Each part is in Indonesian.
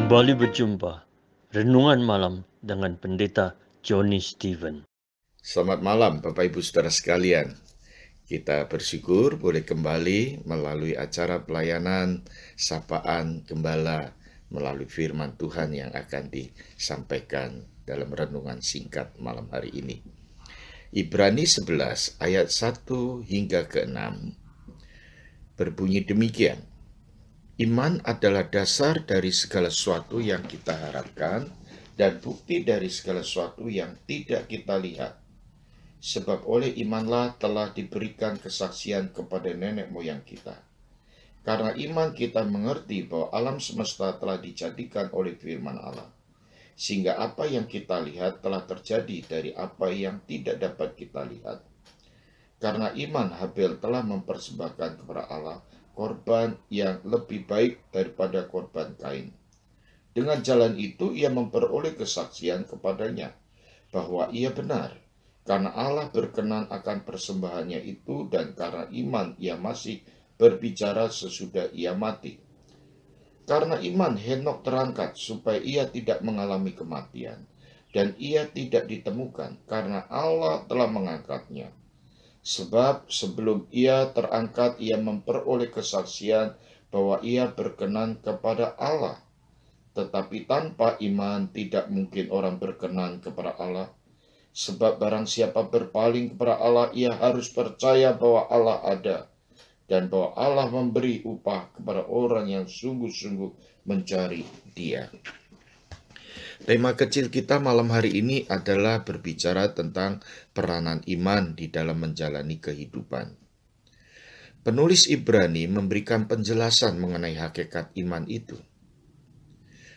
Kembali berjumpa Renungan Malam dengan Pendeta Johnny Stephen. Selamat malam Bapak Ibu Saudara sekalian. Kita bersyukur boleh kembali melalui acara pelayanan Sapaan Gembala melalui firman Tuhan yang akan disampaikan dalam renungan singkat malam hari ini. Ibrani 11 ayat 1 hingga ke-6 berbunyi demikian. Iman adalah dasar dari segala sesuatu yang kita harapkan dan bukti dari segala sesuatu yang tidak kita lihat. Sebab oleh imanlah telah diberikan kesaksian kepada nenek moyang kita. Karena iman kita mengerti bahwa alam semesta telah dijadikan oleh firman Allah. Sehingga apa yang kita lihat telah terjadi dari apa yang tidak dapat kita lihat. Karena iman Habel telah mempersembahkan kepada Allah korban yang lebih baik daripada korban Kain. Dengan jalan itu ia memperoleh kesaksian kepadanya bahwa ia benar, karena Allah berkenan akan persembahannya itu, dan karena iman ia masih berbicara sesudah ia mati. Karena iman Henok terangkat supaya ia tidak mengalami kematian, dan ia tidak ditemukan karena Allah telah mengangkatnya. Sebab sebelum ia terangkat, ia memperoleh kesaksian bahwa ia berkenan kepada Allah. Tetapi tanpa iman tidak mungkin orang berkenan kepada Allah. Sebab barang siapa berpaling kepada Allah, ia harus percaya bahwa Allah ada, dan bahwa Allah memberi upah kepada orang yang sungguh-sungguh mencari Dia. Tema kecil kita malam hari ini adalah berbicara tentang peranan iman di dalam menjalani kehidupan. Penulis Ibrani memberikan penjelasan mengenai hakikat iman itu.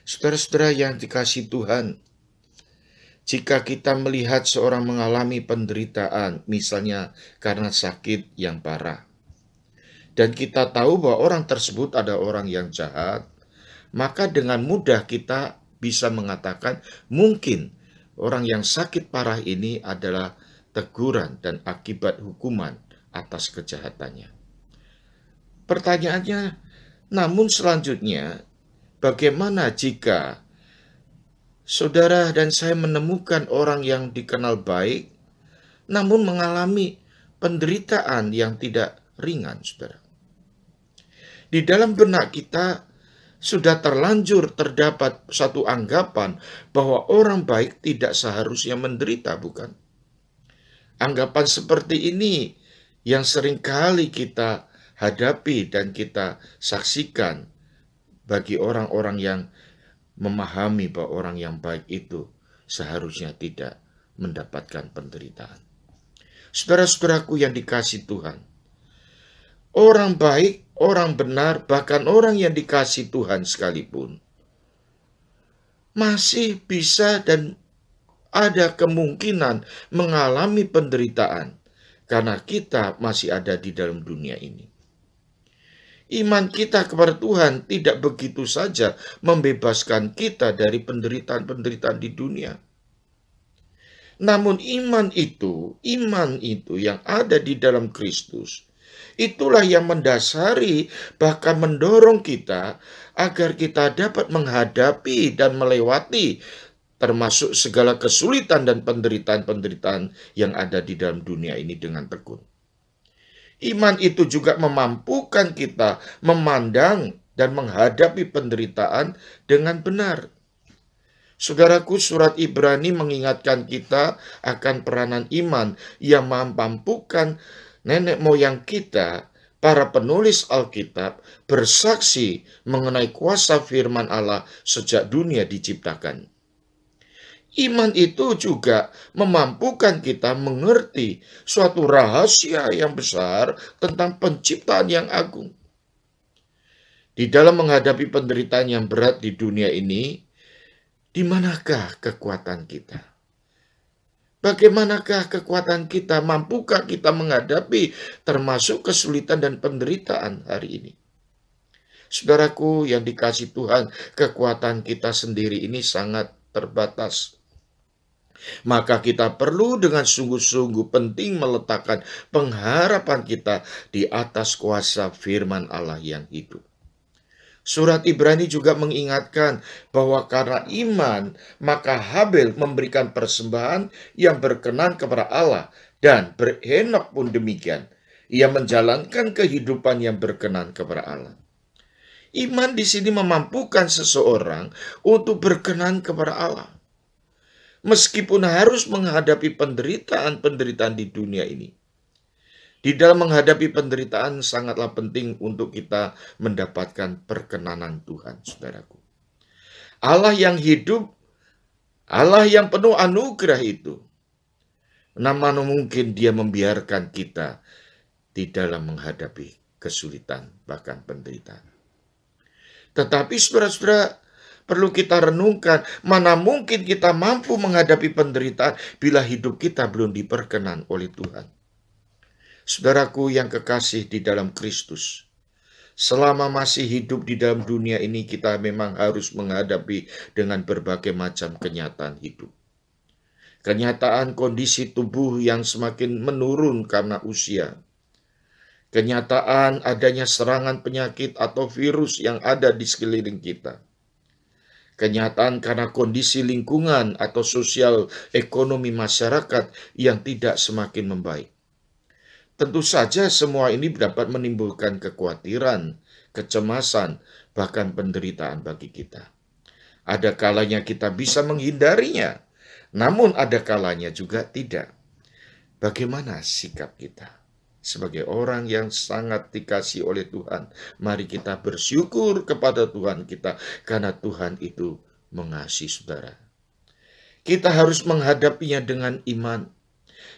Saudara-saudara yang dikasihi Tuhan, jika kita melihat seorang mengalami penderitaan, misalnya karena sakit yang parah, dan kita tahu bahwa orang tersebut adalah orang yang jahat, maka dengan mudah kita bisa mengatakan mungkin orang yang sakit parah ini adalah teguran dan akibat hukuman atas kejahatannya. Pertanyaannya, namun selanjutnya, bagaimana jika saudara dan saya menemukan orang yang dikenal baik, namun mengalami penderitaan yang tidak ringan, saudara? Di dalam benak kita sudah terlanjur terdapat satu anggapan bahwa orang baik tidak seharusnya menderita, bukan? Anggapan seperti ini yang seringkali kita hadapi dan kita saksikan bagi orang-orang yang memahami bahwa orang yang baik itu seharusnya tidak mendapatkan penderitaan. Saudara-saudaraku yang dikasihi Tuhan, orang baik, orang benar, bahkan orang yang dikasihi Tuhan sekalipun, masih bisa dan ada kemungkinan mengalami penderitaan karena kita masih ada di dalam dunia ini. Iman kita kepada Tuhan tidak begitu saja membebaskan kita dari penderitaan-penderitaan di dunia. Namun iman itu yang ada di dalam Kristus, itulah yang mendasari bahkan mendorong kita agar kita dapat menghadapi dan melewati termasuk segala kesulitan dan penderitaan-penderitaan yang ada di dalam dunia ini dengan tekun. Iman itu juga memampukan kita memandang dan menghadapi penderitaan dengan benar. Saudaraku, surat Ibrani mengingatkan kita akan peranan iman yang memampukan nenek moyang kita, para penulis Alkitab, bersaksi mengenai kuasa firman Allah sejak dunia diciptakan. Iman itu juga memampukan kita mengerti suatu rahasia yang besar tentang penciptaan yang agung. Di dalam menghadapi penderitaan yang berat di dunia ini, di manakah kekuatan kita? Bagaimanakah kekuatan kita? Mampukah kita menghadapi termasuk kesulitan dan penderitaan hari ini? Saudaraku yang dikasihi Tuhan, kekuatan kita sendiri ini sangat terbatas. Maka kita perlu dengan sungguh-sungguh penting meletakkan pengharapan kita di atas kuasa firman Allah yang hidup. Surat Ibrani juga mengingatkan bahwa karena iman, maka Habel memberikan persembahan yang berkenan kepada Allah, dan Henokh pun demikian. Ia menjalankan kehidupan yang berkenan kepada Allah. Iman di sini memampukan seseorang untuk berkenan kepada Allah. Meskipun harus menghadapi penderitaan-penderitaan di dunia ini. Di dalam menghadapi penderitaan sangatlah penting untuk kita mendapatkan perkenanan Tuhan, saudaraku. Allah yang hidup, Allah yang penuh anugerah itu, mana mungkin Dia membiarkan kita di dalam menghadapi kesulitan, bahkan penderitaan. Tetapi saudara-saudara, perlu kita renungkan, mana mungkin kita mampu menghadapi penderitaan bila hidup kita belum diperkenan oleh Tuhan. Saudaraku yang kekasih di dalam Kristus, selama masih hidup di dalam dunia ini, kita memang harus menghadapi dengan berbagai macam kenyataan hidup. Kenyataan kondisi tubuh yang semakin menurun karena usia. Kenyataan adanya serangan penyakit atau virus yang ada di sekeliling kita. Kenyataan karena kondisi lingkungan atau sosial ekonomi masyarakat yang tidak semakin membaik. Tentu saja semua ini dapat menimbulkan kekhawatiran, kecemasan, bahkan penderitaan bagi kita. Ada kalanya kita bisa menghindarinya, namun ada kalanya juga tidak. Bagaimana sikap kita? Sebagai orang yang sangat dikasihi oleh Tuhan, mari kita bersyukur kepada Tuhan kita, karena Tuhan itu mengasihi saudara. Kita harus menghadapinya dengan iman,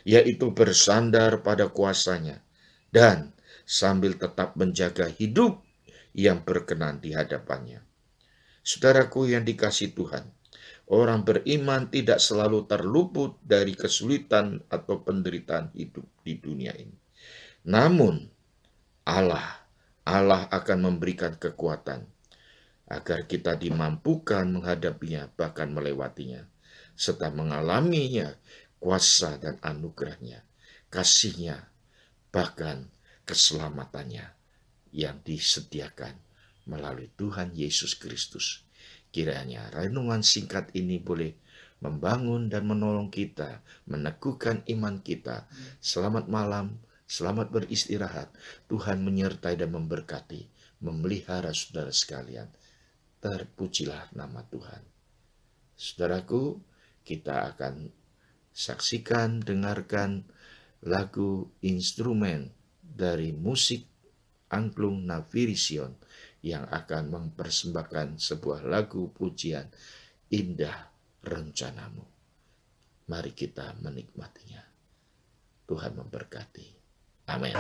yaitu bersandar pada kuasanya, dan sambil tetap menjaga hidup yang berkenan di hadapannya. Saudaraku yang dikasihi Tuhan, orang beriman tidak selalu terluput dari kesulitan atau penderitaan hidup di dunia ini. Namun, Allah akan memberikan kekuatan agar kita dimampukan menghadapinya, bahkan melewatinya, serta mengalaminya kuasa dan anugerahnya, kasihnya, bahkan keselamatannya yang disediakan melalui Tuhan Yesus Kristus. Kiranya renungan singkat ini boleh membangun dan menolong kita, meneguhkan iman kita. Selamat malam, selamat beristirahat. Tuhan menyertai dan memberkati, memelihara saudara sekalian. Terpujilah nama Tuhan. Saudaraku, kita akan saksikan, dengarkan lagu instrumen dari musik angklung Navirision yang akan mempersembahkan sebuah lagu pujian, Indah Rencanamu. Mari kita menikmatinya. Tuhan memberkati. Amin.